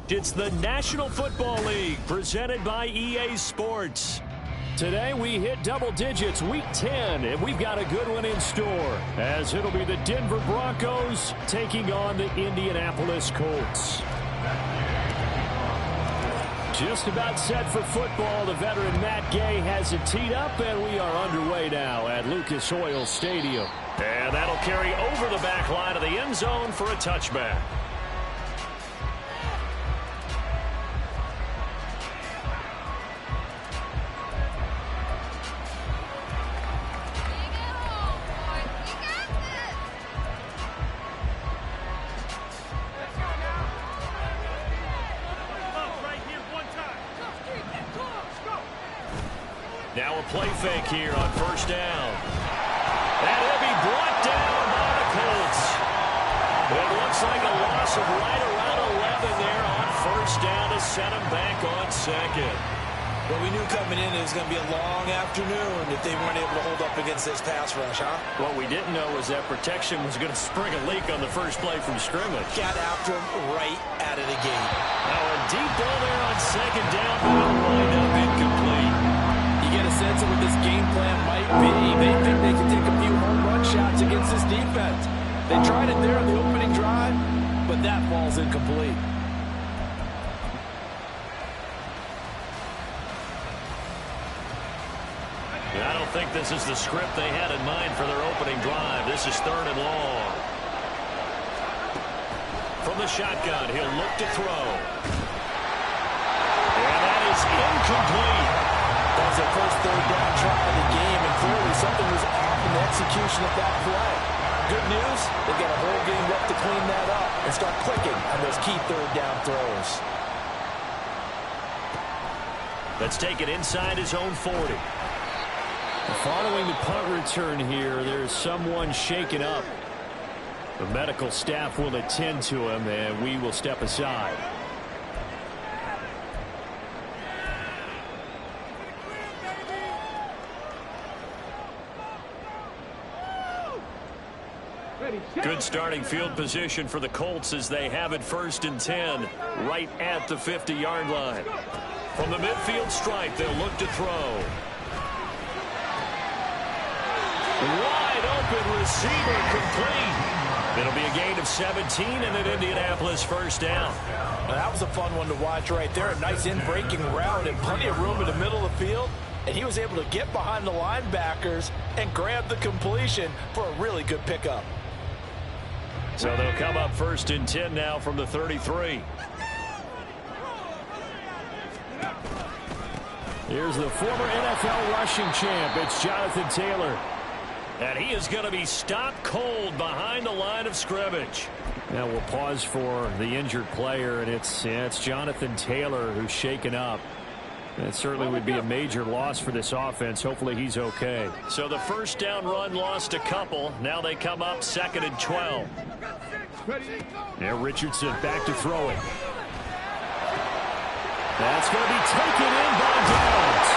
It's the National Football League presented by EA Sports. Today we hit double digits, week 10, and we've got a good one in store, as it'll be the Denver Broncos taking on the Indianapolis Colts. Just about set for football. The veteran Matt Gay has it teed up, and we are underway now at Lucas Oil Stadium. And that'll carry over the back line of the end zone for a touchback. Now a play fake here on first down. And he'll be brought down by the Colts. It looks like a loss of right around 11 there on first down to set him back on second. Well, we knew coming in it was going to be a long afternoon if they weren't able to hold up against this pass rush, huh? What we didn't know was that protection was going to spring a leak on the first play from scrimmage. Got after him right out of the gate. Now a deep ball there on second down, but it'll wind up incomplete. You get a sense of what this game plan might be. They think they can take a few home run shots against this defense. They tried it there on the opening drive, but that ball's incomplete. I don't think this is the script they had in mind for their opening drive. This is third and long. From the shotgun, he'll look to throw. And that is incomplete. That was their first third down try of the game, and clearly something was off in the execution of that play. Good news, they've got a whole game left to clean that up and start clicking on those key third down throws. Let's take it inside his own 40. Following the punt return here, there's someone shaken up. The medical staff will attend to him, and we will step aside. Good starting field position for the Colts as they have it first and 10, right at the 50-yard line. From the midfield stripe, they'll look to throw. Wide open receiver complete. It'll be a gain of 17 and an Indianapolis first down. Now that was a fun one to watch right there. A nice in-breaking route and plenty of room in the middle of the field. And he was able to get behind the linebackers and grab the completion for a really good pickup. So they'll come up first and 10 now from the 33. Here's the former NFL rushing champ. It's Jonathan Taylor. And he is going to be stopped cold behind the line of scrimmage. Now we'll pause for the injured player, and it's Jonathan Taylor who's shaken up. That certainly would be a major loss for this offense. Hopefully he's okay. So the first down run lost a couple. Now they come up second and 12. Now Richardson back to throwing. That's going to be taken in by Downs.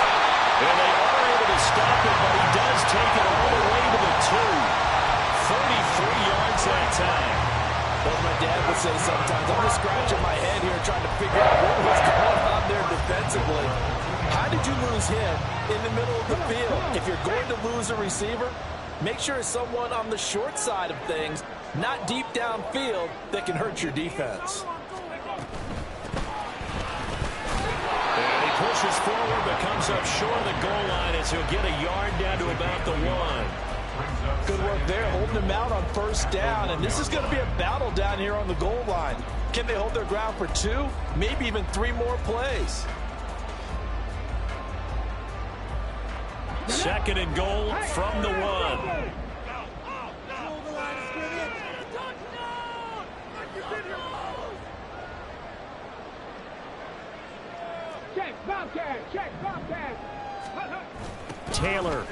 And they are able to stop it, but he does take it all the way to the 2. 33 yards that time. Well, my dad would say sometimes, I'm just scratching my head here trying to figure out what was going on there defensively. How did you lose him in the middle of the field? If you're going to lose a receiver, make sure it's someone on the short side of things, not deep downfield, that can hurt your defense. And he pushes forward but comes up short of the goal line as he'll get a yard down to about the 1. Good work there, holding them out on first down, and this is going to be a battle down here on the goal line. Can they hold their ground for 2, maybe even 3 more plays? Second and goal from the 1. Taylor.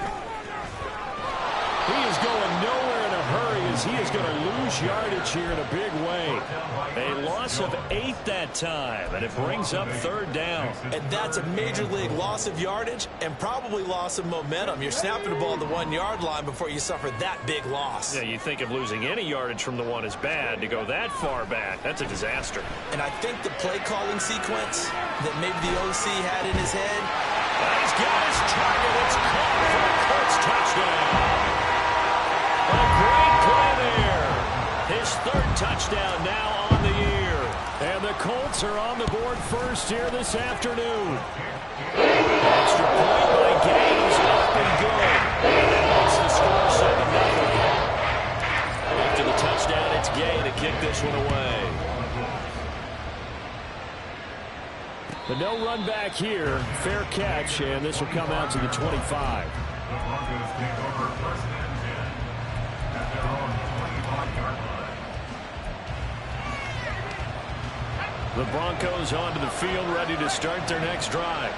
He is going nowhere in a hurry as he is going to lose yardage here in a big way. A loss of 8 that time, and it brings up 3rd down. And that's a major league loss of yardage and probably loss of momentum. You're snapping the ball at the 1-yard line before you suffer that big loss. Yeah, you think of losing any yardage from the 1 is bad. To go that far back, that's a disaster. And I think the play calling sequence that maybe the OC had in his head. He's got his target. It's caught for a Colts touchdown. A great play there. His 3rd touchdown now on the year. And the Colts are on the board first here this afternoon. Extra point by Gaines, up and good. And that makes the score 7-0. After the touchdown, it's Gay to kick this one away. But no run back here. Fair catch, and this will come out to the 25. The Broncos onto the field, ready to start their next drive.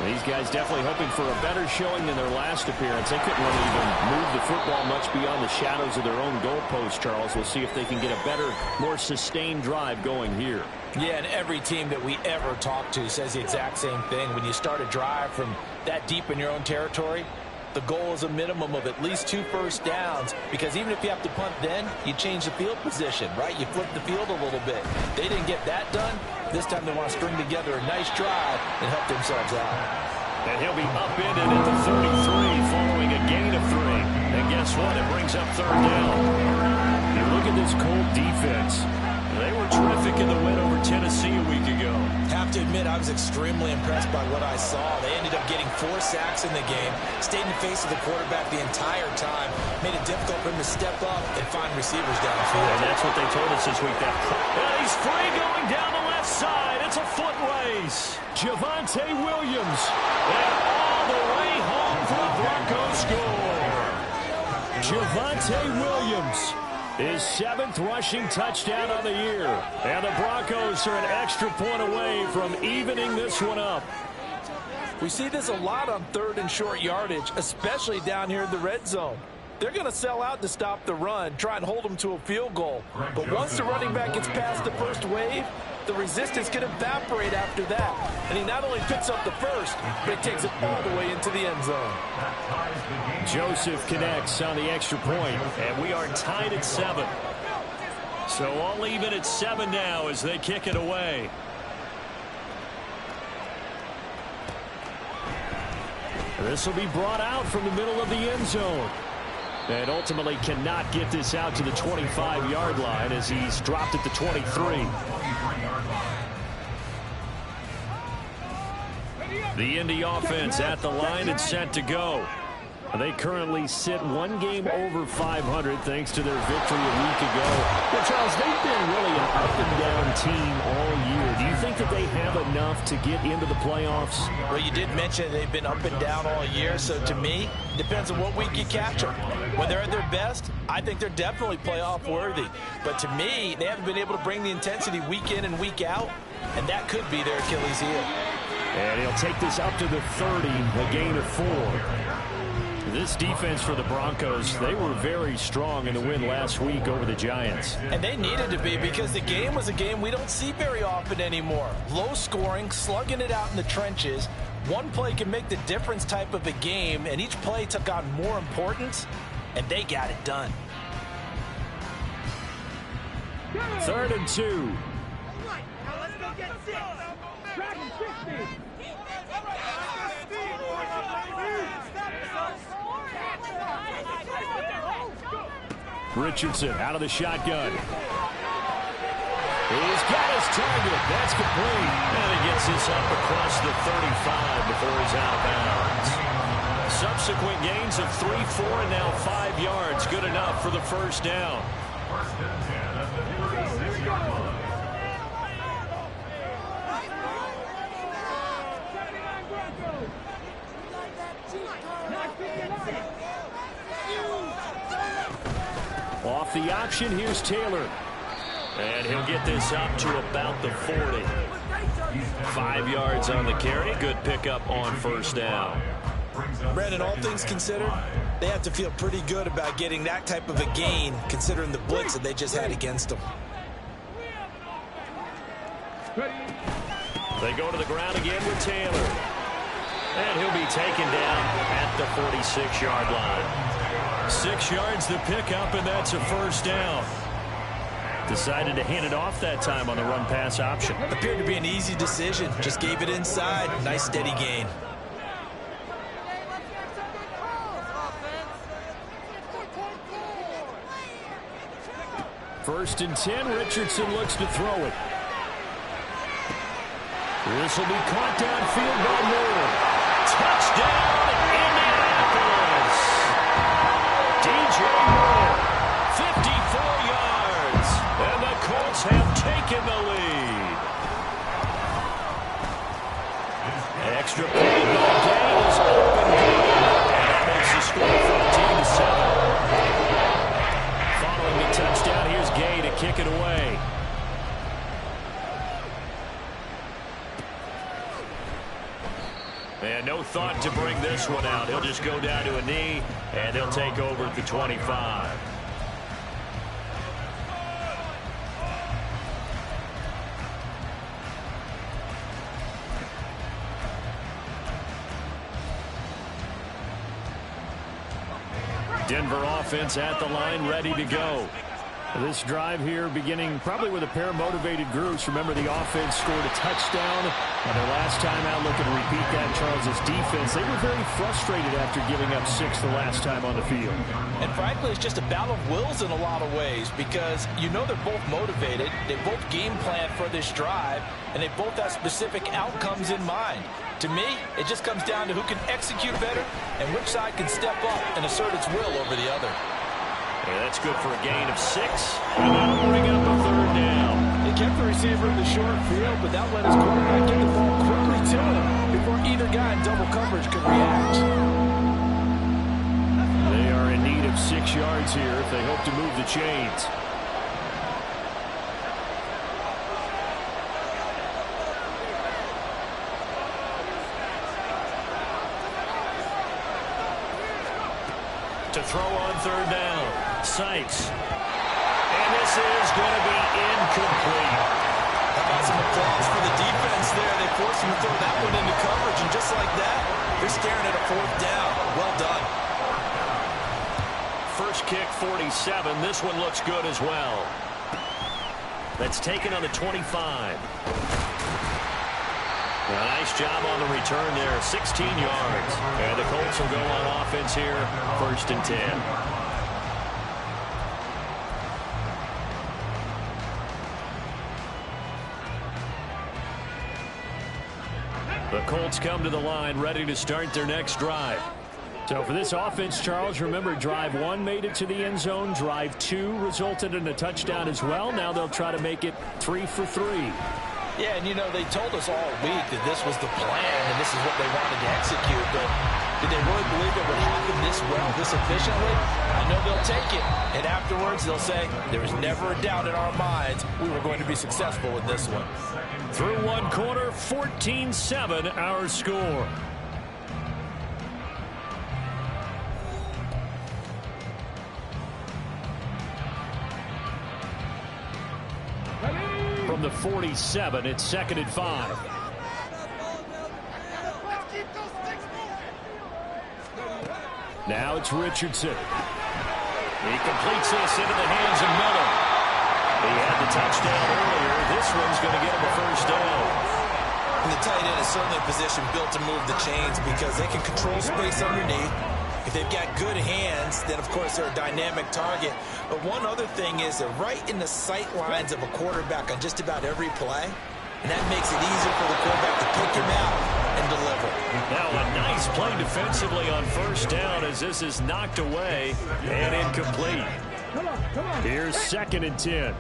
These guys definitely hoping for a better showing than their last appearance. They couldn't really even move the football much beyond the shadows of their own goalpost, Charles. We'll see if they can get a better, more sustained drive going here. Yeah, and every team that we ever talk to says the exact same thing. When you start a drive from that deep in your own territory, the goal is a minimum of at least 2 first downs, because even if you have to punt then, you change the field position, right? You flip the field a little bit. They didn't get that done. This time they want to string together a nice drive and help themselves out. And he'll be upended at the 33 following a gain of 3. And guess what? It brings up 3rd down. You look at this Colt defense. They were terrific in the win over Tennessee a week ago. Have to admit, I was extremely impressed by what I saw. They ended up getting 4 sacks in the game, stayed in the face of the quarterback the entire time, made it difficult for him to step up and find receivers downfield. And that's what they told us this week. And he's free going down the left side. It's a foot race. Javonte Williams. And all the way home for the Broncos score. Javonte Williams. His 7th rushing touchdown on the year. And the Broncos are an extra point away from evening this one up. We see this a lot on 3rd and short yardage, especially down here in the red zone. They're going to sell out to stop the run, try and hold them to a field goal. But once the running back gets past the first wave, the resistance can evaporate after that. And he not only picks up the first, but he takes it all the way into the end zone. Joseph connects on the extra point, and we are tied at 7. So all even at 7 now as they kick it away. This will be brought out from the middle of the end zone. And ultimately cannot get this out to the 25-yard line as he's dropped at the 23. The Indy offense at the line and set to go. They currently sit 1 game over 500 thanks to their victory a week ago. But Charles, they've been really an up-and-down team all year. Do you think that they have enough to get into the playoffs? Well, you did mention they've been up and down all year, so to me, it depends on what week you catch them. When they're at their best, I think they're definitely playoff worthy. But to me, they haven't been able to bring the intensity week in and week out, and that could be their Achilles heel. And he'll take this up to the 30, a gain of 4. This defense for the Broncos, they were very strong in the win last week over the Giants. And they needed to be, because the game was a game we don't see very often anymore. Low scoring, slugging it out in the trenches. One play can make the difference type of a game, and each play took on more importance, and they got it done. 3rd and 2. All right, now let's go get 6. Dragon 50. Richardson out of the shotgun. He's got his target. That's complete. And he gets this up across the 35 before he's out of bounds. Subsequent gains of 3, 4, and now 5 yards. Good enough for the first down. Off the option, here's Taylor. And he'll get this up to about the 40. 5 yards on the carry. Good pickup on first down. Brandon, all things considered, They have to feel pretty good about getting that type of a gain, considering the blitz that they just had against them. They go to the ground again with Taylor. And he'll be taken down at the 46-yard line. 6 yards the pickup, and that's a first down. Decided to hand it off that time on the run-pass option. Appeared to be an easy decision. Just gave it inside. Nice steady gain. First and 10, Richardson looks to throw it. This will be caught downfield by Moore. Touchdown, Indianapolis! DJ Moore, 54 yards, and the Colts have taken the lead. Extra point by Gay is open goal, and that makes the score 15-7. Following the touchdown, here's Gay to kick it away. And no thought to bring this one out. He'll just go down to a knee, and they'll take over at the 25. Denver offense at the line, ready to go. This drive here beginning probably with a pair of motivated groups. Remember, the offense scored a touchdown. And their last time out, looking to repeat that, Charles' defense. They were very frustrated after giving up 6 the last time on the field. And frankly, it's just a battle of wills in a lot of ways, because you know they're both motivated. They both game plan for this drive, and they both have specific outcomes in mind. To me, it just comes down to who can execute better and which side can step up and assert its will over the other. Yeah, that's good for a gain of 6. And that'll bring up a third down. They kept the receiver in the short field, but that let his quarterback get the ball quickly to him before either guy in double coverage could react. They are in need of 6 yards here if they hope to move the chains. To throw on third down. Sykes. And this is going to be incomplete. How about some applause for the defense there? They forced him to throw that one into coverage, and just like that, they're staring at a fourth down. Well done. First kick, 47. This one looks good as well. That's taken on the 25. A nice job on the return there, 16 yards. And the Colts will go on offense here, first and 10. The Colts come to the line, ready to start their next drive. So for this offense, Charles, remember, drive 1 made it to the end zone. Drive 2 resulted in a touchdown as well. Now they'll try to make it 3 for 3. Yeah, and you know, they told us all week that this was the plan and this is what they wanted to execute, but did they really believe it would happen this well, this efficiently? I know they'll take it, and afterwards they'll say, there was never a doubt in our minds we were going to be successful with this one. Through one quarter, 14-7 our score. From the 47, it's 2nd and 5. Now it's Richardson. He completes this into the hands of Miller. He had the touchdown earlier. This one's going to get him a first down. And the tight end is certainly a position built to move the chains because they can control space underneath. If they've got good hands, then of course they're a dynamic target. But one other thing is they're right in the sight lines of a quarterback on just about every play. And that makes it easier for the quarterback to pick him out and deliver. Now a nice play defensively on first down as this is knocked away and incomplete. Here's 2nd and 10.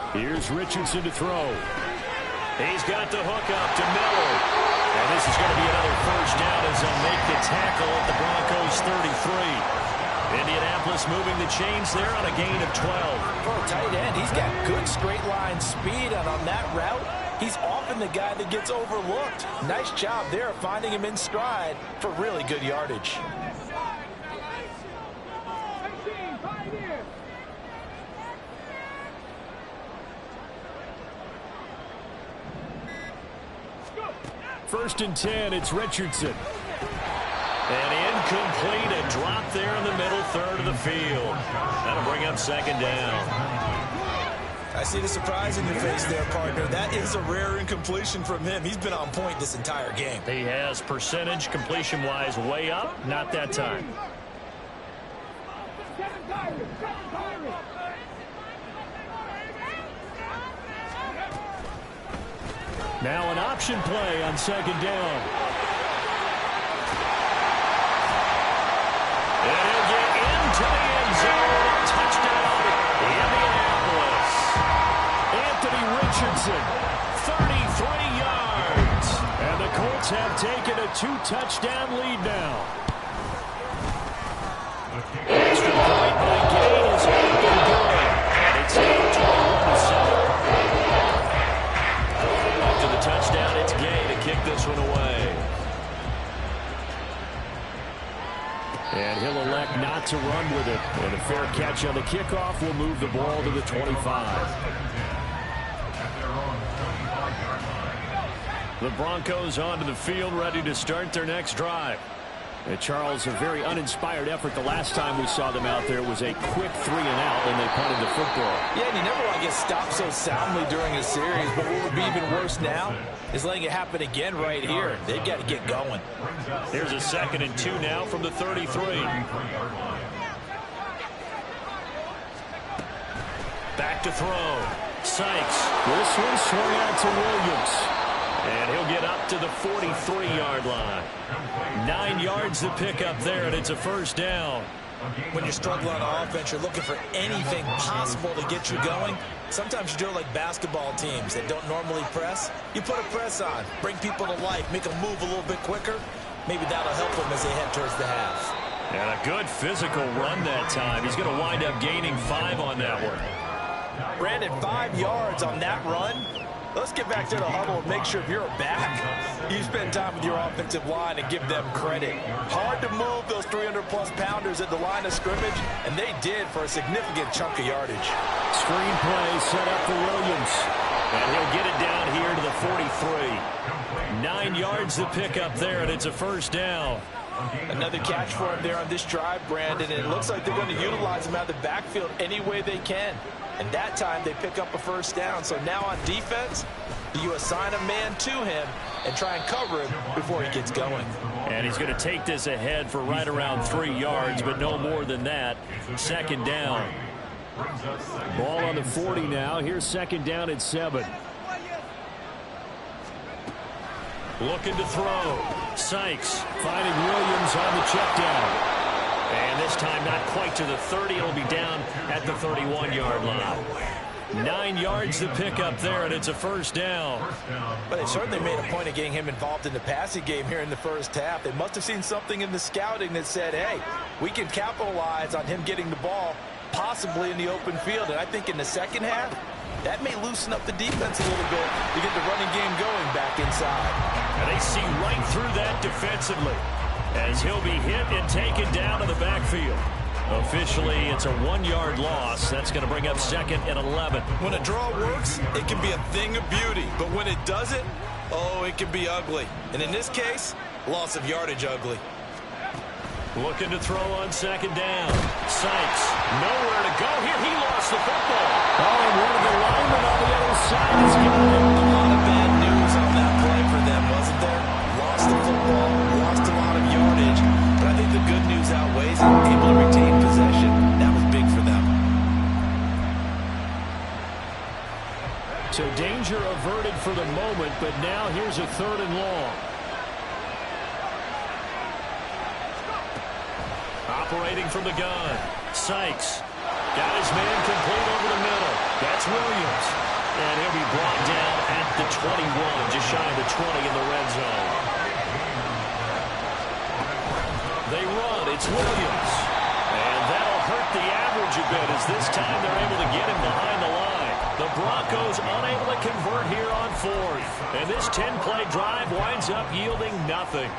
Here's Richardson to throw. He's got the hook up to Miller. And this is going to be another first down as they'll make the tackle at the Broncos 33. Indianapolis moving the chains there on a gain of 12. For a tight end, he's got good straight line speed, and on that route, he's often the guy that gets overlooked. Nice job there finding him in stride for really good yardage. First and 10, it's Richardson. And incomplete, a drop there in the middle third of the field. That'll bring up second down. I see the surprise in your face there, partner. That is a rare incompletion from him. He's been on point this entire game. He has percentage completion-wise way up, not that time. Now an option play on second down. And he'll get into the end zone. Touchdown, Indianapolis. Anthony Richardson, 33 yards. And the Colts have taken a 2-touchdown lead now. Extra point by Gain is up and good. And it's now 21-7. After the touchdown, it's Gay to kick this one away. And he'll elect not to run with it. And a fair catch on the kickoff will move the ball to the 25. The Broncos onto the field, ready to start their next drive. And Charles, a very uninspired effort. The last time we saw them out there was a quick 3-and-out, and they punted the football. Yeah, and you never want to get stopped so soundly during a series, but what would be even worse now is letting it happen again right here. They've got to get going. Here's a 2nd and 2 now from the 33. Back to throw. Sykes. This one swung out to Williams. And he'll get up to the 43-yard line. 9 yards to pick up there, and it's a first down. When you're struggling on offense, you're looking for anything possible to get you going. Sometimes you do it like basketball teams that don't normally press. You put a press on, bring people to life, make them move a little bit quicker. Maybe that'll help them as they head towards the half. And a good physical run that time. He's going to wind up gaining 5 on that one. Brandon, 5 yards on that run. Let's get back to the huddle and make sure if you're back, you spend time with your offensive line and give them credit. Hard to move those 300-plus pounders at the line of scrimmage, and they did for a significant chunk of yardage. Screen play set up for Williams. And he'll get it down here to the 43. 9 yards to pick up there, and it's a first down. Another catch for him there on this drive, Brandon, and it looks like they're going to utilize him out of the backfield any way they can. And that time they pick up a first down. So now on defense, you assign a man to him and try and cover him before he gets going. And he's going to take this ahead for right around 3 yards, but no more than that. Second down. Ball on the 40 now. Here's second down at 7. Looking to throw. Sykes finding Williams on the check down. And this time not quite to the 30. It'll be down at the 31-yard line. 9 yards to pick up there, and it's a first down. But they certainly made a point of getting him involved in the passing game here in the first half. They must have seen something in the scouting that said, hey, we can capitalize on him getting the ball possibly in the open field. And I think in the second half, that may loosen up the defense a little bit to get the running game going back inside. And they see right through that defensively as he'll be hit and taken down to the backfield. Officially, it's a 1-yard loss. That's going to bring up second and 11. When a draw works, it can be a thing of beauty. But when it doesn't, oh, it can be ugly. And in this case, loss of yardage ugly. Looking to throw on second down. Sykes, nowhere to go here. He lost the football. Oh, and one of the linemen on the other side is gone. A lot of bad news on that play for them, wasn't there? Lost the football, lost a lot of yardage. But I think the good news outweighs it. Able to retain possession. That was big for them. So danger averted for the moment, but now here's a 3rd and long. Operating from the gun. Sykes got his man complete over the middle. That's Williams. And he'll be brought down at the 21, just shy of the 20 in the red zone. They run. It's Williams. And up the average a bit as this time they're able to get him behind the line. The Broncos unable to convert here on fourth. And this 10-play drive winds up yielding nothing.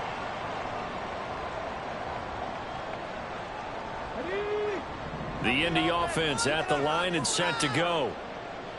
The Indy offense at the line and set to go.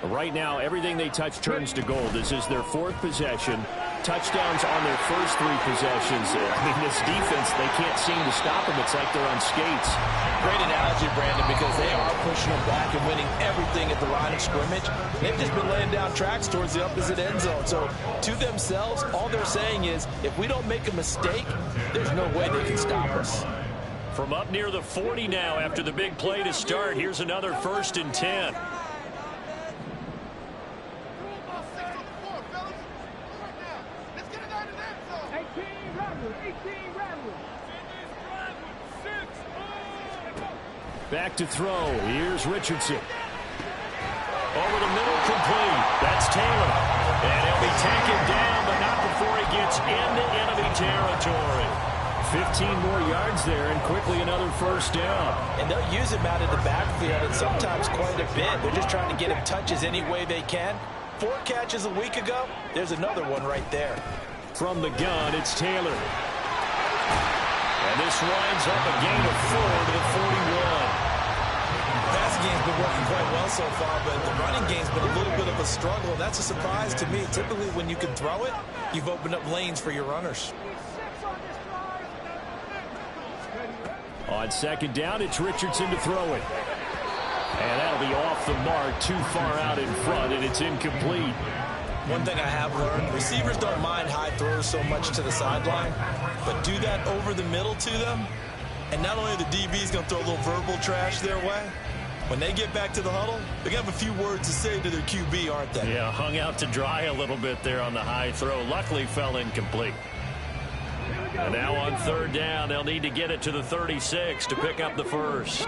Right now, everything they touch turns to gold. This is their fourth possession. Touchdowns on their first three possessions. I mean, this defense, they can't seem to stop them. It's like they're on skates. Great analogy, Brandon, because they are pushing them back and winning everything at the line of scrimmage. They've just been laying down tracks towards the opposite end zone. So, to themselves, all they're saying is, if we don't make a mistake, there's no way they can stop us. From up near the 40 now after the big play to start, here's another 1st and 10. Back to throw. Here's Richardson. Over the middle, complete. That's Taylor. And he'll be taken down, but not before he gets into enemy territory. 15 more yards there, and quickly another 1st down. And they'll use him out of the backfield, and sometimes quite a bit. They're just trying to get him touches any way they can. 4 catches a week ago. There's another one right there. From the gun, it's Taylor. And this winds up a gain of 4 to the 41. Passing game's been working quite well so far, but the running game's been a little bit of a struggle. That's a surprise to me. Typically, when you can throw it, you've opened up lanes for your runners. On 2nd down, it's Richardson to throw it. And that'll be off the mark, too far out in front, and it's incomplete. One thing I have learned, receivers don't mind high throws so much to the sideline, but do that over the middle to them, and not only are the DBs going to throw a little verbal trash their way, when they get back to the huddle, they're going to have a few words to say to their QB, aren't they? Yeah, hung out to dry a little bit there on the high throw. Luckily fell incomplete. And now on 3rd down, they'll need to get it to the 36 to pick up the 1st.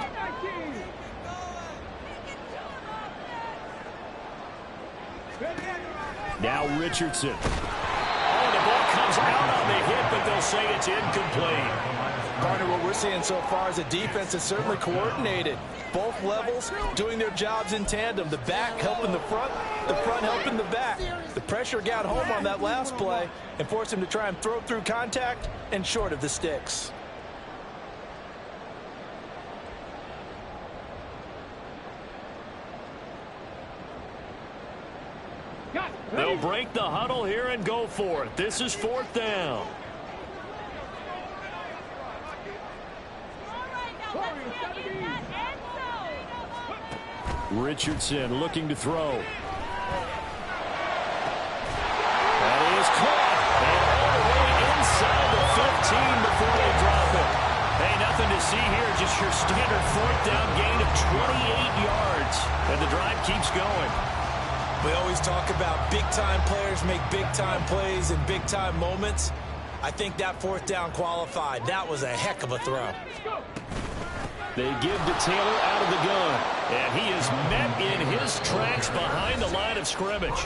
Now Richardson. Oh, the ball comes out on the hit, but they'll say it's incomplete. Partner, what we're seeing so far is a defense that's certainly coordinated. Both levels doing their jobs in tandem. The back helping the front helping the back. The pressure got home on that last play and forced him to try and throw through contact and short of the sticks. They'll break the huddle here and go for it. This is 4th down. Richardson looking to throw. That is caught. And all the way inside the 15 before they drop it. Hey, nothing to see here. Just your standard 4th down gain of 28 yards. And the drive keeps going. We always talk about big-time players make big-time plays in big-time moments. I think that 4th down qualified. That was a heck of a throw. They give to Taylor out of the gun. And he is met in his tracks behind the line of scrimmage.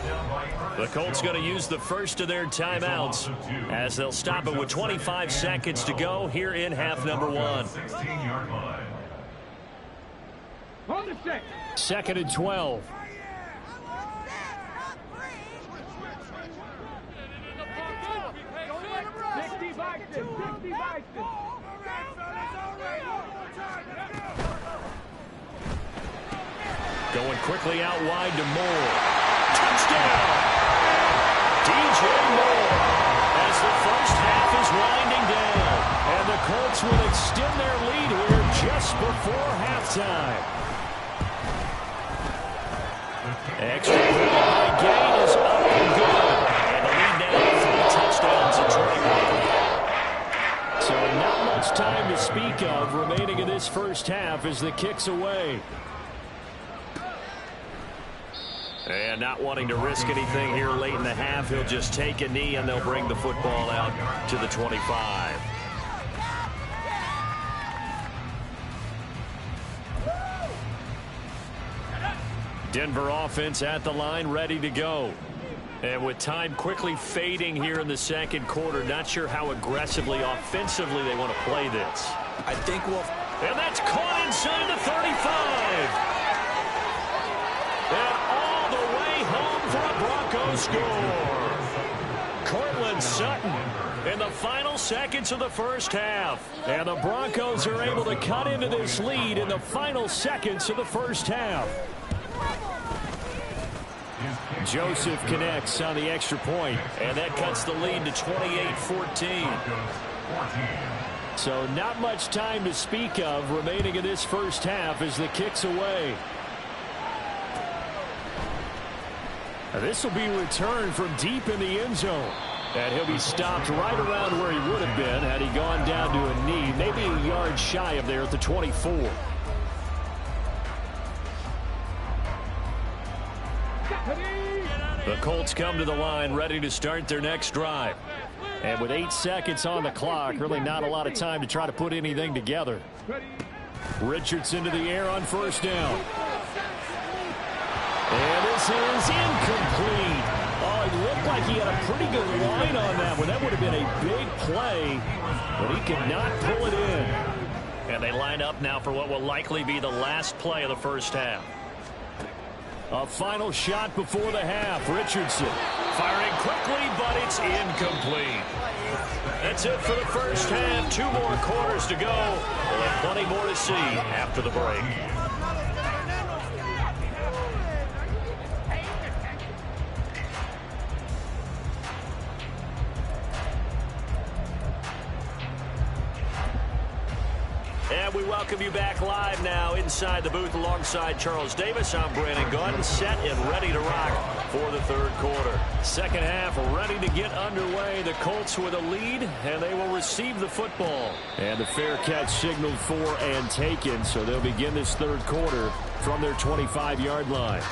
The Colts going to use the first of their timeouts as they'll stop it with 25 seconds to go here in half number 1. 2nd and 12. Going quickly out wide to Moore. Touchdown! DJ Moore as the first half is winding down. And the Colts will extend their lead here just before halftime. Extra point gain is up and good. And the lead now 3 touchdowns and 21. So not much time to speak of remaining in this first half as the kick's away. And not wanting to risk anything here late in the half, he'll just take a knee and they'll bring the football out to the 25. Denver offense at the line, ready to go. And with time quickly fading here in the 2nd quarter, not sure how aggressively, offensively they want to play this. I think we'll And that's caught inside the 35. And all the way home for a Broncos score. Cortland Sutton in the final seconds of the first half. And the Broncos are able to cut into this lead in the final seconds of the first half. Joseph connects on the extra point, and that cuts the lead to 28-14. So not much time to speak of remaining in this first half as the kick's away. This will be returned from deep in the end zone. And he'll be stopped right around where he would have been had he gone down to a knee, maybe a yard shy of there at the 24. The Colts come to the line ready to start their next drive. And with 8 seconds on the clock, really not a lot of time to try to put anything together. Richardson to the air on first down. And this is incomplete. Oh, it looked like he had a pretty good line on that one. That would have been a big play, but he could not pull it in. And they line up now for what will likely be the last play of the first half. A final shot before the half. Richardson firing quickly, but it's incomplete. That's it for the first half. 2 more quarters to go. We'll have plenty more to see after the break. And we welcome you back live now inside the booth alongside Charles Davis. I'm Brandon Gordon, set and ready to rock for the third quarter. Second half ready to get underway. The Colts with a lead, and they will receive the football. And the fair catch signaled for and taken, so they'll begin this third quarter from their 25-yard line.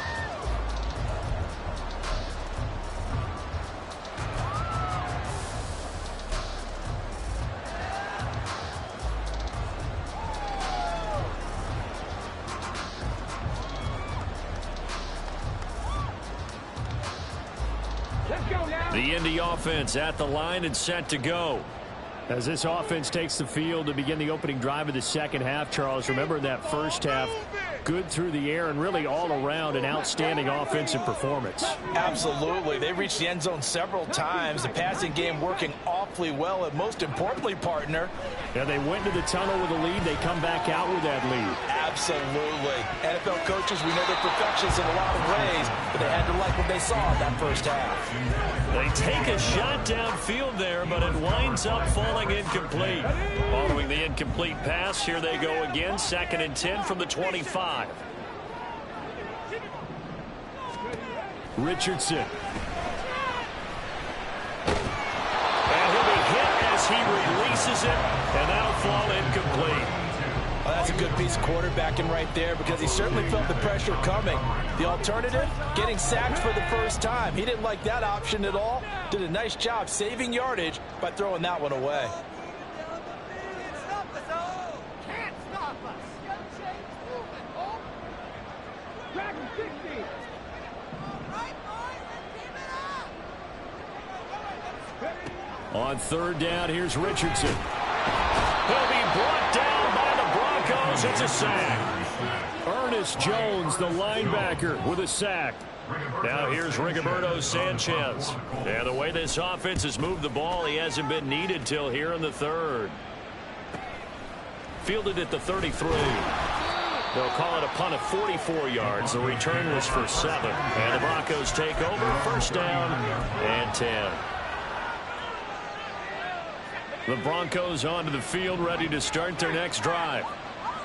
The Indy offense at the line and set to go. As this offense takes the field to begin the opening drive of the second half, Charles, remember that first half, good through the air and really all around an outstanding offensive performance. Absolutely. They reached the end zone several times. The passing game working awfully well, and most importantly, partner. Yeah, they went to the tunnel with a lead. They come back out with that lead. Absolutely. NFL coaches, we know they're perfectionists in a lot of ways, but they had to like what they saw in that first half. They take a shot downfield there, but it winds up falling incomplete. Following the incomplete pass, here they go again. 2nd and 10 from the 25. Richardson. And he'll be hit as he releases it, and that'll fall incomplete. Well, that's a good piece of quarterbacking right there because he certainly felt the pressure coming. The alternative, getting sacked for the first time. He didn't like that option at all. Did a nice job saving yardage by throwing that one away. Can't stop us. Dragon 60. On third down, here's Richardson. He'll be brought down by the Broncos. It's a sack. Ernest Jones, the linebacker, with a sack. Now here's Rigoberto Sanchez. And the way this offense has moved the ball, he hasn't been needed till here in the third. Fielded at the 33. They'll call it a punt of 44 yards. The return was for 7. And the Broncos take over. First down and 10. The Broncos onto the field ready to start their next drive.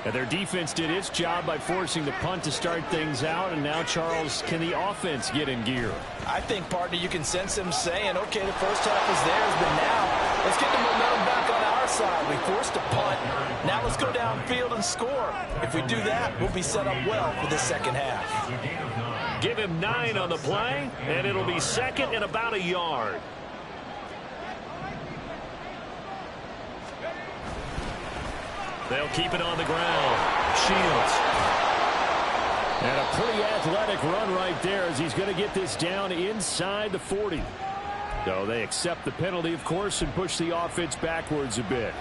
And their defense did its job by forcing the punt to start things out. And now, Charles, can the offense get in gear? I think, partner, you can sense them saying, okay, the first half is theirs, but now let's get the momentum back on our side. We forced a punt. Now let's go downfield and score. If we do that, we'll be set up well for the second half. Give him 9 on the play, and it'll be second and about a yard. They'll keep it on the ground. Shields. And a pretty athletic run right there as he's going to get this down inside the 40. So they accept the penalty, of course, and push the offense backwards a bit.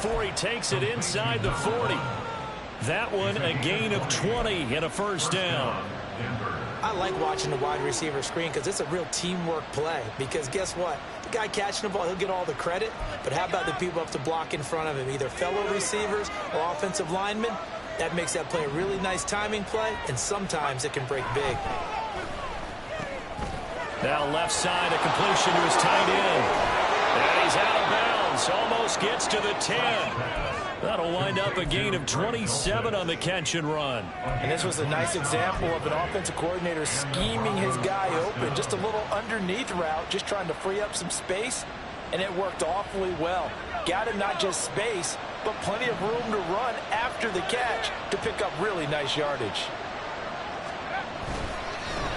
before he takes it inside the 40. That one a gain of 20 and a first down. I like watching the wide receiver screen because it's a real teamwork play. Because guess what? The guy catching the ball, he'll get all the credit. But how about the people up to block in front of him, either fellow receivers or offensive linemen? That makes that play a really nice timing play, and sometimes it can break big. Now left side, a completion to his tight end. And he's out of bounds. Almost gets to the 10. That'll wind up a gain of 27 on the catch and run. And this was a nice example of an offensive coordinator scheming his guy open. Just a little underneath route, just trying to free up some space. And it worked awfully well. Got him not just space, but plenty of room to run after the catch to pick up really nice yardage.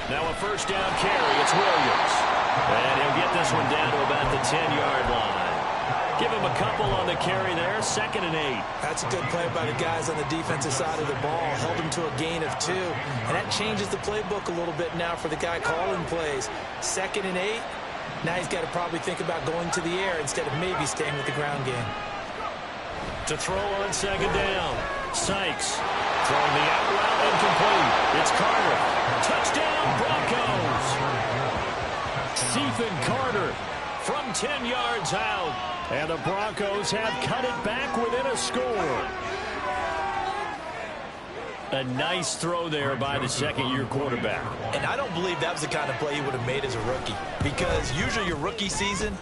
Now a first down carry. It's Williams. And he'll get this one down to about the 10-yard line. Give him a couple on the carry there. 2nd and 8. That's a good play by the guys on the defensive side of the ball. Held him to a gain of 2. And that changes the playbook a little bit now for the guy calling plays. 2nd and 8. Now he's got to probably think about going to the air instead of maybe staying with the ground game. To throw on 2nd down. Sykes throwing the out route incomplete. It's Carter. Touchdown Broncos. Ethan Carter from 10 yards out. And the Broncos have cut it back within a score. A nice throw there by the second-year quarterback. And I don't believe that was the kind of play he would have made as a rookie. Because usually your rookie season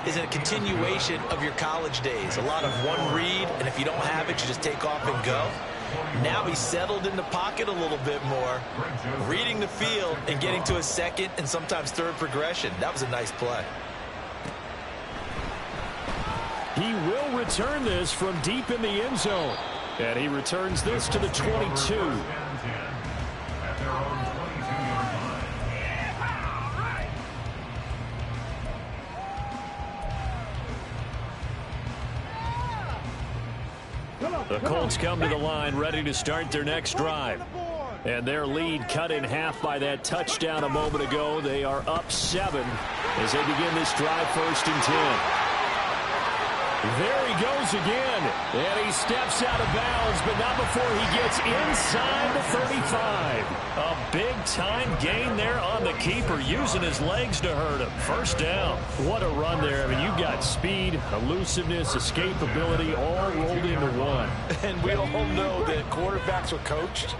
is a continuation of your college days. A lot of one read, and if you don't have it, you just take off and go. Now he's settled in the pocket a little bit more, reading the field and getting to a second and sometimes third progression. That was a nice play. He will return this from deep in the end zone. And he returns this to the 22. The Colts come to the line ready to start their next drive. And their lead cut in half by that touchdown a moment ago. They are up 7 as they begin this drive 1st and 10. There he goes again, and he steps out of bounds, but not before he gets inside the 35. A big-time gain there on the keeper, using his legs to hurt him. First down. What a run there. I mean, you've got speed, elusiveness, escapability, all rolled into one. And we all know that quarterbacks are coached.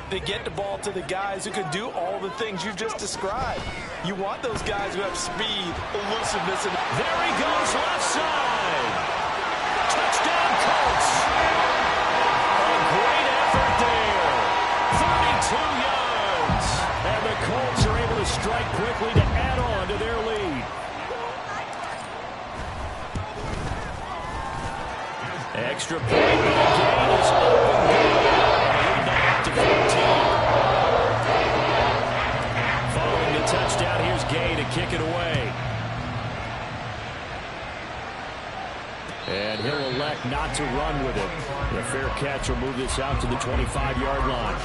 They get the ball to the guys who can do all the things you just described. You want those guys who have speed, elusiveness, and there he goes left side. Touchdown Colts. A great effort there. 32 yards. And the Colts are able to strike quickly to add on to their lead. Extra point, but the gain is open good. Back to 14. Following the touchdown, here's Gay to kick it away. And he'll elect not to run with it. The fair catch will move this out to the 25-yard line.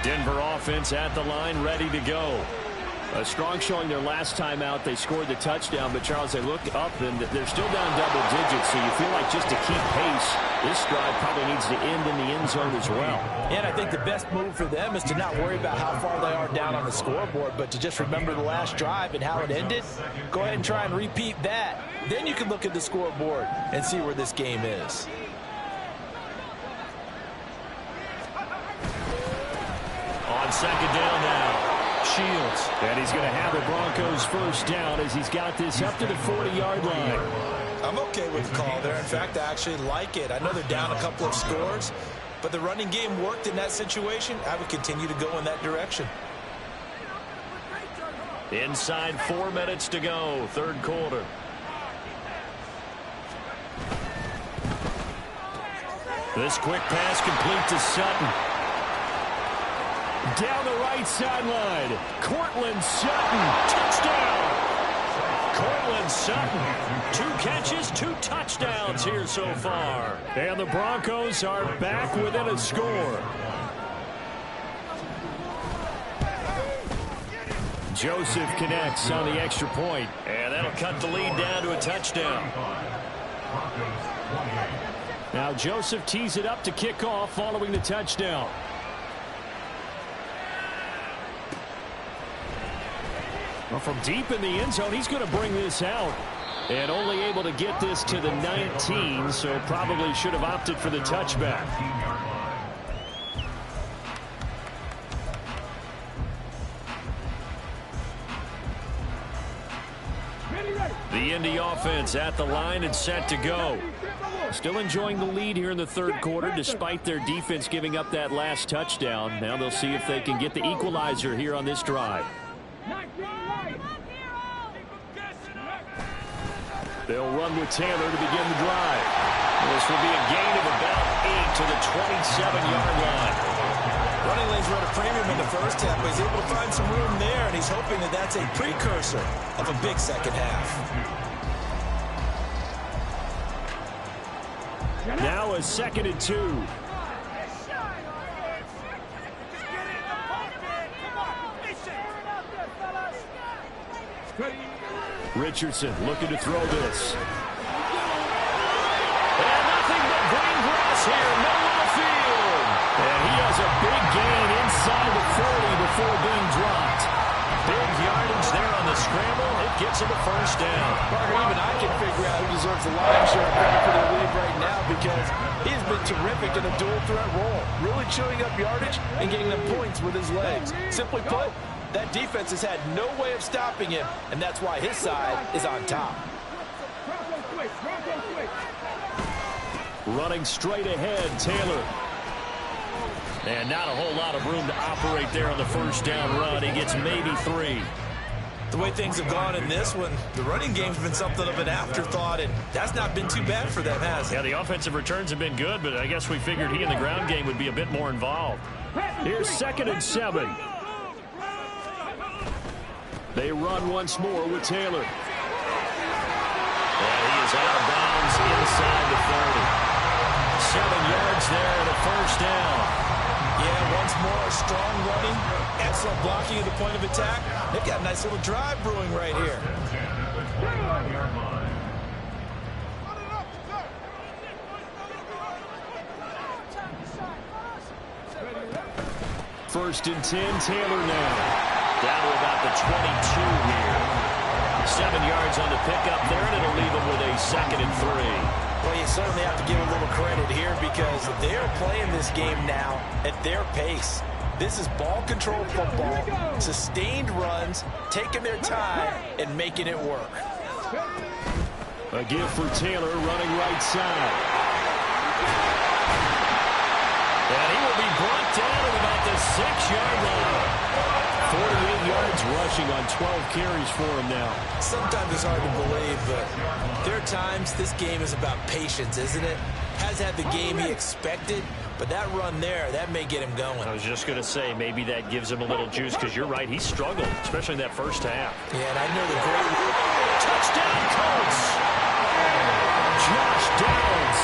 Denver offense at the line, ready to go. A strong showing their last time out. They scored the touchdown, but Charles, they look up and they're still down double digits, so you feel like just to keep pace, this drive probably needs to end in the end zone as well. And I think the best move for them is to not worry about how far they are down on the scoreboard, but to just remember the last drive and how it ended. Go ahead and try and repeat that. Then you can look at the scoreboard and see where this game is. On 2nd down now. Shields. And he's going to have the Broncos first down as he's got this up to the 40-yard line. I'm okay with the call there. In fact, I actually like it. I know they're down a couple of scores, but the running game worked in that situation. I would continue to go in that direction. Inside 4 minutes to go, 3rd quarter. This quick pass complete to Sutton. Down the right sideline. Cortland Sutton. Touchdown. Cortland Sutton. 2 catches, 2 touchdowns here so far. And the Broncos are back within a score. Joseph connects on the extra point, and that'll cut the lead down to a touchdown. Now Joseph tees it up to kick off following the touchdown. Well, from deep in the end zone, he's going to bring this out. And only able to get this to the 19, so probably should have opted for the touchback. The Indy offense at the line and set to go. Still enjoying the lead here in the third quarter despite their defense giving up that last touchdown. Now they'll see if they can get the equalizer here on this drive. They'll run with Taylor to begin the drive. This will be a gain of about 8 to the 27-yard line. Running lanes were at a premium in the first half, but he's able to find some room there, and he's hoping that that's a precursor of a big second half. Now a 2nd and 2. Richardson looking to throw this. And nothing but green grass here, middle of the field. And he has a big gain inside the 40 before being dropped. Big yardage there on the scramble. It gets him a first down. Parker, even I can figure out who deserves the lion's share of credit for their lead right now because he's been terrific in a dual threat role, really chewing up yardage and getting them points with his legs. Simply put, that defense has had no way of stopping him, and that's why his side is on top. Running straight ahead, Taylor. And not a whole lot of room to operate there on the first down run. He gets maybe 3. The way things have gone in this one, the running game's been something of an afterthought, and that's not been too bad for them, has it? Yeah, the offensive returns have been good, but I guess we figured he in the ground game would be a bit more involved. Here's 2nd and 7. They run once more with Taylor. And he is out of bounds inside the 30. 7 yards there and a first down. Yeah, once more, strong running, excellent blocking at the point of attack. They've got a nice little drive brewing right here. First and 10, Taylor now. Down to about the 22 here. 7 yards on the pickup there, and it'll leave him with a 2nd and 3. Well, you certainly have to give a little credit here because they are playing this game now at their pace. This is ball control football, sustained runs, taking their time, and making it work. A give for Taylor running right side. And he will be brought down at about the 6-yard line. 48 yards rushing on 12 carries for him now. Sometimes it's hard to believe, but there are times this game is about patience, isn't it? Has had the game he expected, but that run there, that may get him going. I was just going to say, maybe that gives him a little juice, because you're right, he struggled, especially in that first half. Yeah, and I know the great... Touchdown, Colts! Josh Downs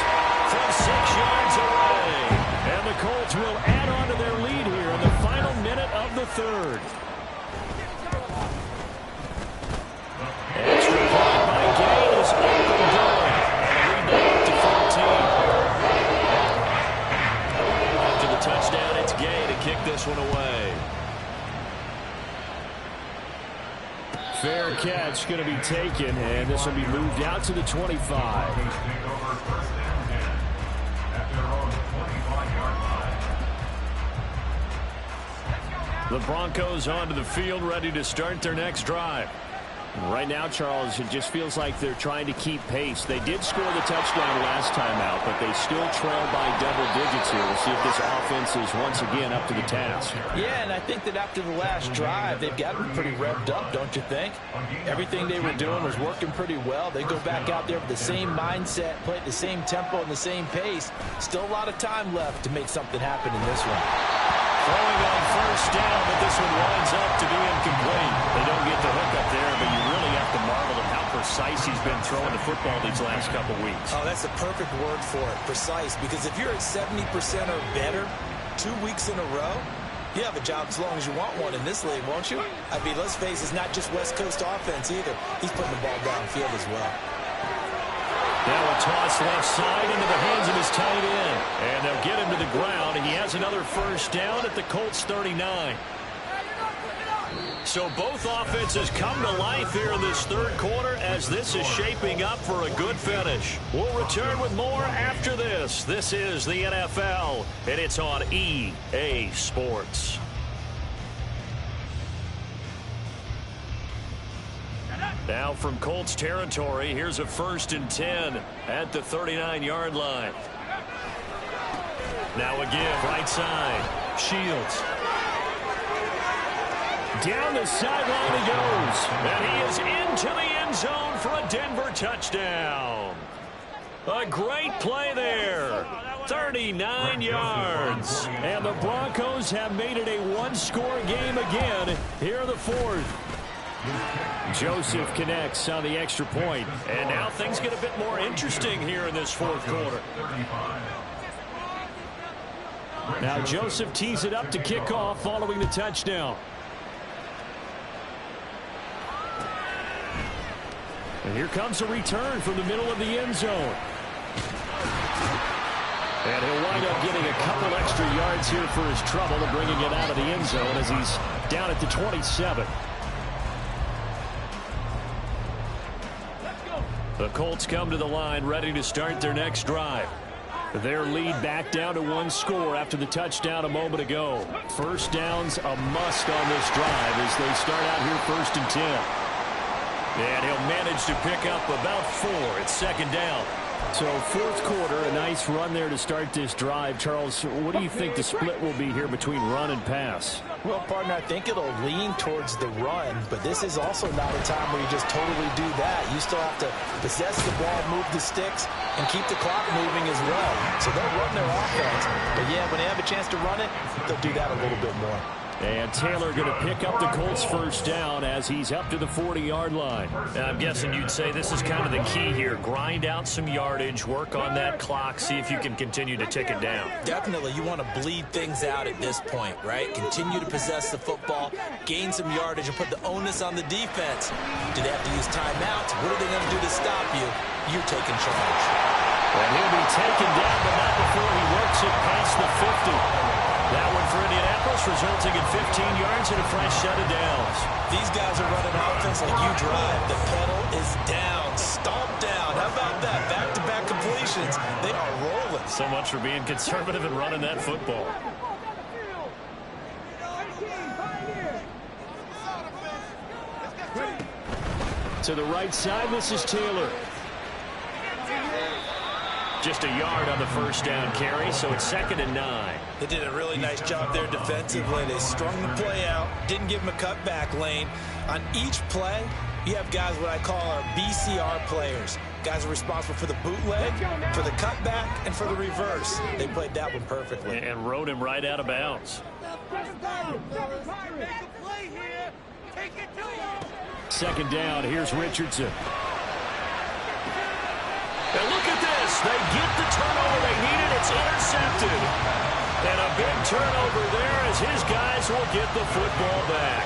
from 6 yards away. And the Colts will add on to their lead here in the final minute of the third. Extra point by Gay is open goal. Lead that up to 14. After the touchdown, it's Gay to kick this one away. Fair catch going to be taken, and this will be moved out to the 25. The Broncos onto the field, ready to start their next drive. Right now, Charles, it just feels like they're trying to keep pace. They did score the touchdown last time out, but they still trail by double digits here. We'll see if this offense is once again up to the task. Yeah, and I think that after the last drive, they've gotten pretty revved up, don't you think? Everything they were doing was working pretty well. They go back out there with the same mindset, play at the same tempo and the same pace. Still a lot of time left to make something happen in this one. Throwing on first down, but this one winds up to be incomplete. They don't get the hook up there, but you really have to marvel at how precise he's been throwing the football these last couple weeks. Oh, that's a perfect word for it, precise, because if you're at 70% or better 2 weeks in a row, You have a job as long as you want one in this league, won't you? I mean, let's face it, it's not just West Coast offense either. He's putting the ball downfield as well. Now a toss left side into the hands of his tight end. And they'll get him to the ground. He has another first down at the Colts 39. So both offenses come to life here in this third quarter as this is shaping up for a good finish. We'll return with more after this. This is the NFL, and it's on EA Sports. Now from Colts territory, here's a 1st and 10 at the 39-yard line. Now a give, right side. Shields. Down the sideline he goes. And he is into the end zone for a Denver touchdown. A great play there. 39 yards. And the Broncos have made it a one-score game again here in the fourth. Joseph connects on the extra point. And now things get a bit more interesting here in this fourth quarter. Now Joseph tees it up to kick off following the touchdown. And here comes a return from the middle of the end zone. And he'll wind up getting a couple extra yards here for his trouble and bringing it out of the end zone as he's down at the 27. The Colts come to the line ready to start their next drive. Their lead back down to one score after the touchdown a moment ago. First down's a must on this drive as they start out here 1st and 10. And he'll manage to pick up about 4 at 2nd down. So fourth quarter, a nice run there to start this drive. Charles, what do you think the split will be here between run and pass? Well, partner, I think it'll lean towards the run, but this is also not a time where you just totally do that. You still have to possess the ball, move the sticks, and keep the clock moving as well. So they'll run their offense, but yeah, when they have a chance to run it, they'll do that a little bit more. And Taylor going to pick up the Colts first down as he's up to the 40-yard line. And I'm guessing you'd say this is kind of the key here. Grind out some yardage, work on that clock, see if you can continue to tick it down. Definitely, you want to bleed things out at this point, right? Continue to possess the football, gain some yardage, and put the onus on the defense. Do they have to use timeouts? What are they going to do to stop you? You're taking charge. And he'll be taken down, but not before he works it past the 50. That one for Indianapolis, resulting in 15 yards and a fresh set of downs. These guys are running offense like you drive. The pedal is down, stomp down. How about that? Back-to-back completions. They are rolling. So much for being conservative and running that football. To the right side, this is Taylor. Just a yard on the first down carry, so it's 2nd and 9. They did a really nice job there defensively. They strung the play out, didn't give him a cutback lane. On each play, you have guys what I call our BCR players. Guys are responsible for the bootleg, for the cutback, and for the reverse. They played that one perfectly. And rode him right out of bounds. 2nd down, here's Richardson. And look at this. They get the turnover they needed. It's intercepted. And a big turnover there as his guys will get the football back.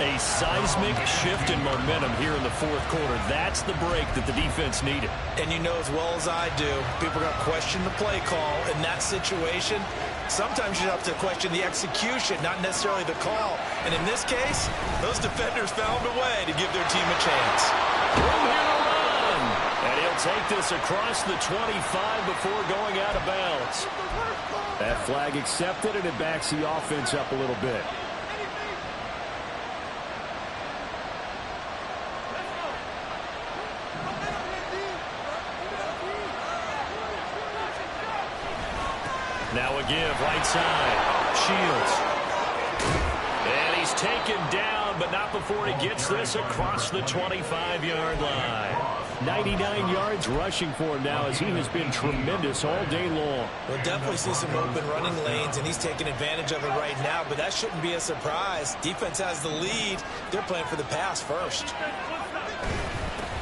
A seismic shift in momentum here in the fourth quarter. That's the break that the defense needed. And you know as well as I do, people are going to question the play call in that situation. Sometimes you have to question the execution, not necessarily the call. And in this case, those defenders found a way to give their team a chance. Room here to run. And he'll take this across the 25 before going out of bounds. That flag accepted, and it backs the offense up a little bit. Now a give, right side. Shields. And he's taken down, but not before he gets this across the 25-yard line. 99 yards rushing for him now as he has been tremendous all day long. We'll definitely see some open running lanes, and he's taking advantage of it right now, but that shouldn't be a surprise. Defense has the lead. They're playing for the pass first.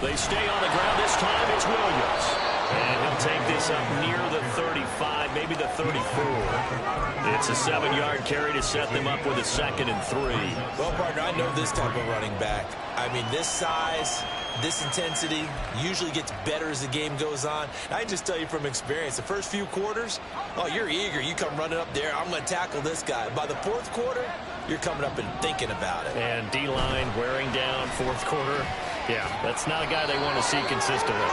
They stay on the ground this time. It's Williams. And he'll take this up near the 35, maybe the 34. It's a 7-yard carry to set them up with a 2nd and 3. Well, partner, I know this type of running back. I mean, this size, this intensity usually gets better as the game goes on. I can just tell you from experience, the first few quarters, oh, you're eager. You come running up there, I'm going to tackle this guy. By the 4th quarter, you're coming up and thinking about it. And D-line wearing down 4th quarter. Yeah, that's not a guy they want to see consistently.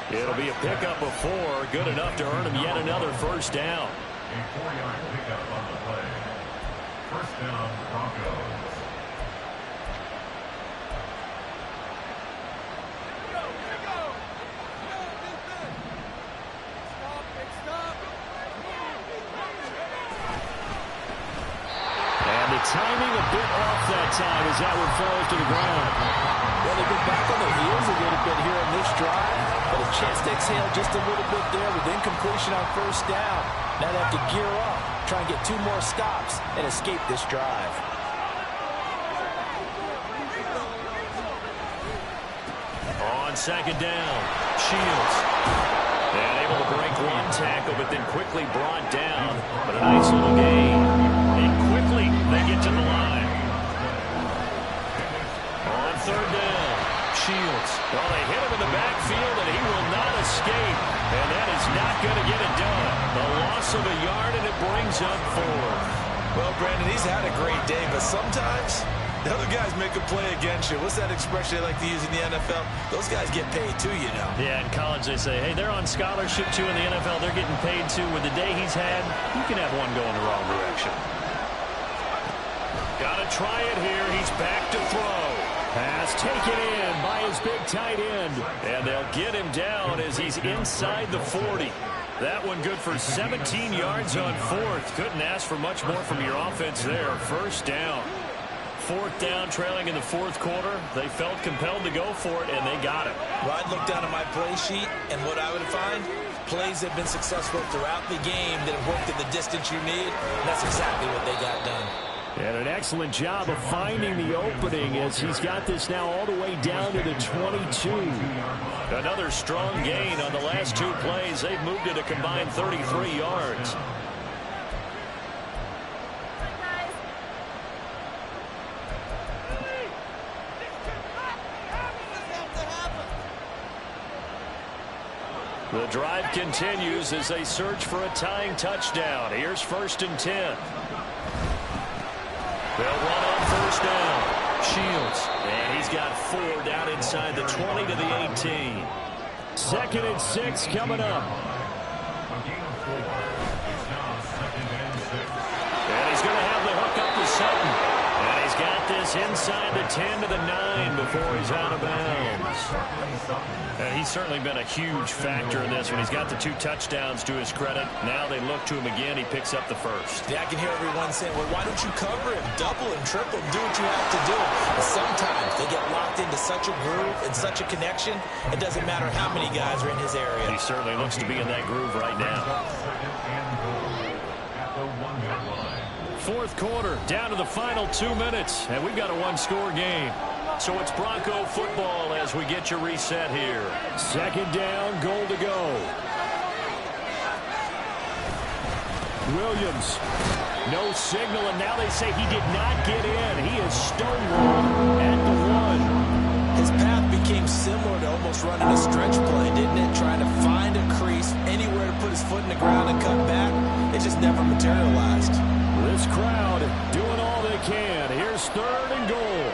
It'll be a pickup of 4, good enough to earn him yet another first down. A 4-yard pickup on the play. First down, Broncos. And the timing a bit off that time as that one falls to the ground. Well, they've been back on their heels a little bit here in this drive, but a chance to exhale just a little bit there with incompletion on first down. Now they have to gear up, try and get 2 more stops and escape this drive. On 2nd down, Shields. And able to break 1 tackle, but then quickly brought down. But a nice little gain. And quickly they get to the line. On 3rd down, Shields. Well, they hit him in the backfield, and he will not escape. And that is not going to get it done. The loss of a yard, and it brings up 4th. Well, Brandon, he's had a great day, but sometimes the other guys make a play against you. What's that expression they like to use in the NFL? Those guys get paid too, you know. Yeah, in college they say, hey, they're on scholarship too. In the NFL, they're getting paid too. With the day he's had, you can have one going the wrong direction. Got to try it here. He's back to throw. Pass taken in by his big tight end. And they'll get him down as he's inside the 40. That one good for 17 yards on 4th. Couldn't ask for much more from your offense there. First down. 4th down, trailing in the 4th quarter. They felt compelled to go for it, and they got it. Well, I'd look down at my play sheet, and what I would find, plays that have been successful throughout the game that have worked in the distance you need. And that's exactly what they got done. And an excellent job of finding the opening as he's got this now all the way down to the 22. Another strong gain on the last 2 plays. They've moved it a combined 33 yards. The drive continues as they search for a tying touchdown. Here's 1st and 10. They'll run on first down. Shields. And he's got 4 down inside the 20 to the 18. 2nd and 6 coming up. And he's going to have the hook up to Sutton. And he's got this inside the 10 to the 9 before he's out of bounds. And he's certainly been a huge factor in this one. He's got the 2 touchdowns to his credit. Now they look to him again. He picks up the first. Yeah, I can hear everyone saying, well, why don't you cover him, double him, triple him, do what you have to do. But sometimes they get locked into such a groove and such a connection, it doesn't matter how many guys are in his area. He certainly looks to be in that groove right now. 4th quarter, down to the final 2 minutes, and we've got a 1-score game. So it's Bronco football as we get you reset here. 2nd down, goal to go. Williams, no signal, and now they say he did not get in. He is stonewalled at the 1. His path became similar to almost running a stretch play, didn't it? Trying to find a crease, anywhere to put his foot in the ground and cut back. It just never materialized. This crowd doing all they can. Here's 3rd and goal.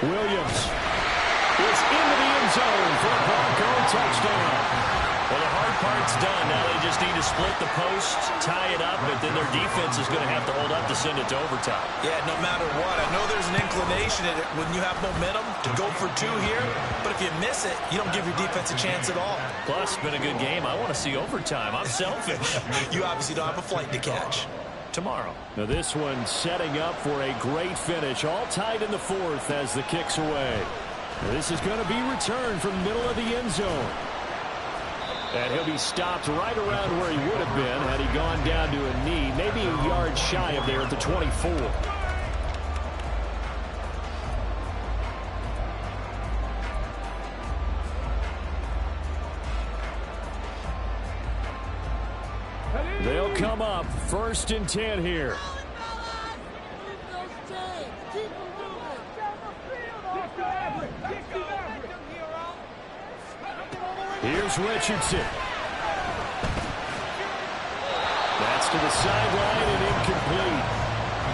Williams is into the end zone for a Bronco touchdown. Well, the hard part's done. Now they just need to split the post, tie it up, but then their defense is going to have to hold up to send it to overtime. Yeah, no matter what. I know there's an inclination when you have momentum to go for two here, but if you miss it, you don't give your defense a chance at all. Plus, it's been a good game. I want to see overtime. I'm selfish. You obviously don't have a flight to catch. Tomorrow. Now this one setting up for a great finish. All tied in the fourth as the kick's away. This is going to be returned from the middle of the end zone. And he'll be stopped right around where he would have been had he gone down to a knee, maybe a yard shy of there at the 24. They'll come up 1st and 10 here. Here's Richardson. That's to the sideline and incomplete.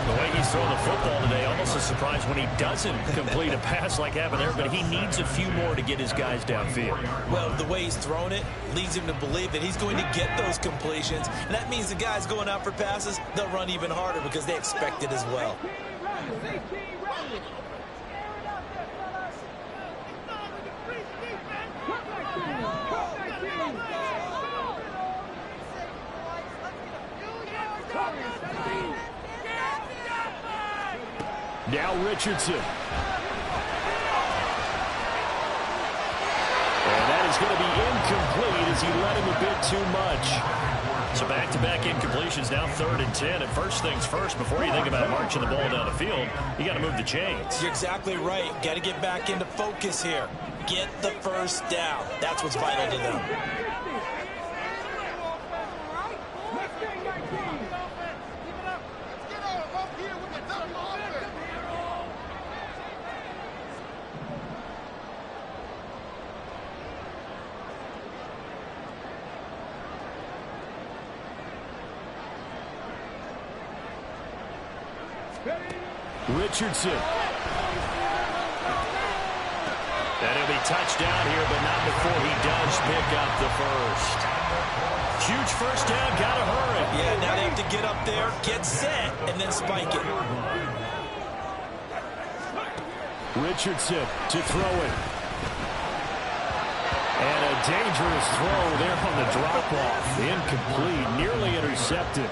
The way he's throwing the football today, almost a surprise when he doesn't complete a pass like happened there, but he needs a few more to get his guys downfield. Well, the way he's thrown it leads him to believe that he's going to get those completions, and that means the guys going out for passes, they'll run even harder because they expect it as well. Now Richardson. And that is going to be incomplete as he let him a bit too much. So back-to-back incompletions, now 3rd and 10. And first things first, before you think about marching the ball down the field, you got to move the chains. You're exactly right. Got to get back into focus here. Get the first down. That's what's vital to them. Richardson. And he'll be touchdown here, but not before he does pick up the first. Huge first down, gotta hurry. Yeah, now they have to get up there, get set, and then spike it. Richardson to throw it. And a dangerous throw there on the drop-off. Incomplete, nearly intercepted.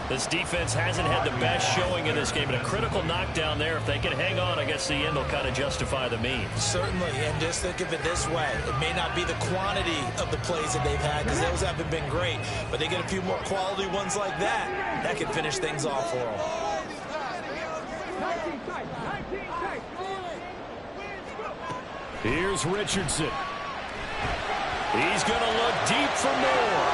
This defense hasn't had the best showing in this game, but a critical knockdown there. If they can hang on, I guess the end will kind of justify the means. Certainly, and just think of it this way. It may not be the quantity of the plays that they've had, because those haven't been great, but they get a few more quality ones like that. That can finish things off for them. Here's Richardson. He's going to look deep for more.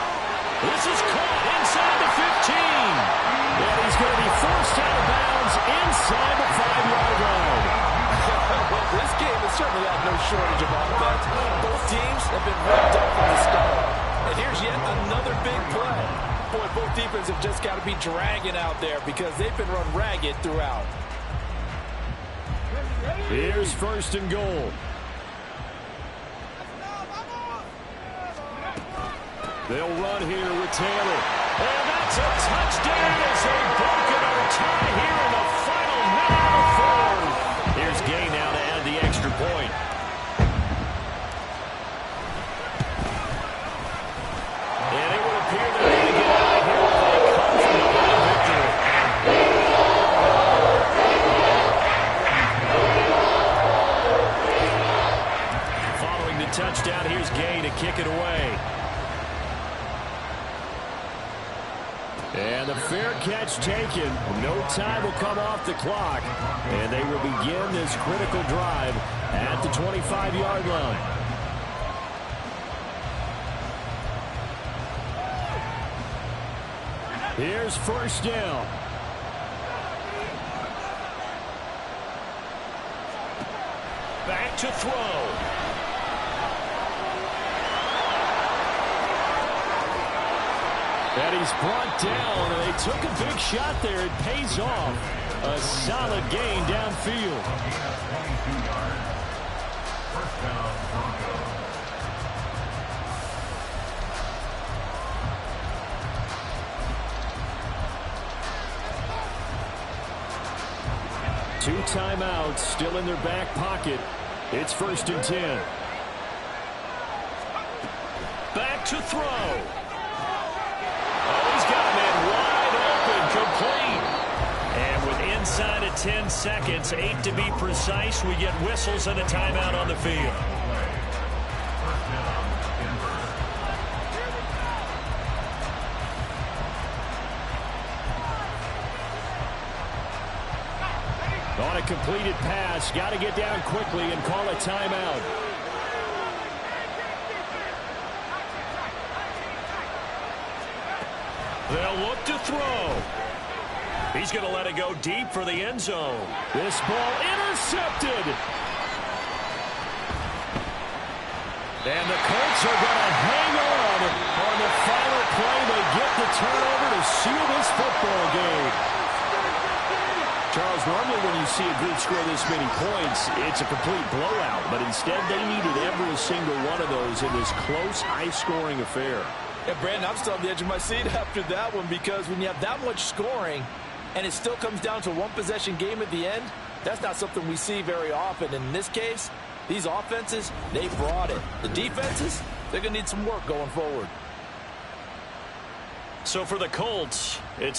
This is caught inside the 15. And he's going to be forced out of bounds inside the 5-yard line. Well, this game has certainly had no shortage of offense. Both teams have been ripped up from the start. And here's yet another big play. Boy, both defenses have just got to be dragging out there because they've been run ragged throughout. Here's 1st and goal. They'll run here with Taylor. And that's a touchdown as they broken our tie here in the final minute of the fourth. Here's Gay now to add the extra point. And it would appear they're going to get out of here with a comfortable victory. Following the touchdown, here's Gay to kick it away. And the fair catch taken. No time will come off the clock. And they will begin this critical drive at the 25-yard line. Here's 1st down. Back to throw. And he's brought down, and they took a big shot there. It pays off. A solid gain downfield. 22 yards. First down, Broncos. 2 timeouts still in their back pocket. It's 1st and 10. Back to throw. Oh, he's got a man wide open, complete. And with inside of 10 seconds, 8 to be precise, we get whistles and a timeout on the field. On a completed pass, got to get down quickly and call a timeout. They'll look to throw. He's going to let it go deep for the end zone. This ball intercepted. And the Colts are going to hang on the final play. They get the turnover to seal this football game. Charles, normally when you see a group score this many points, it's a complete blowout. But instead, they needed every single one of those in this close, high-scoring affair. And Brandon, I'm still on the edge of my seat after that one, because when you have that much scoring and it still comes down to one possession game at the end, that's not something we see very often. In this case, these offenses, they brought it. The defenses, they're going to need some work going forward. So for the Colts, it's a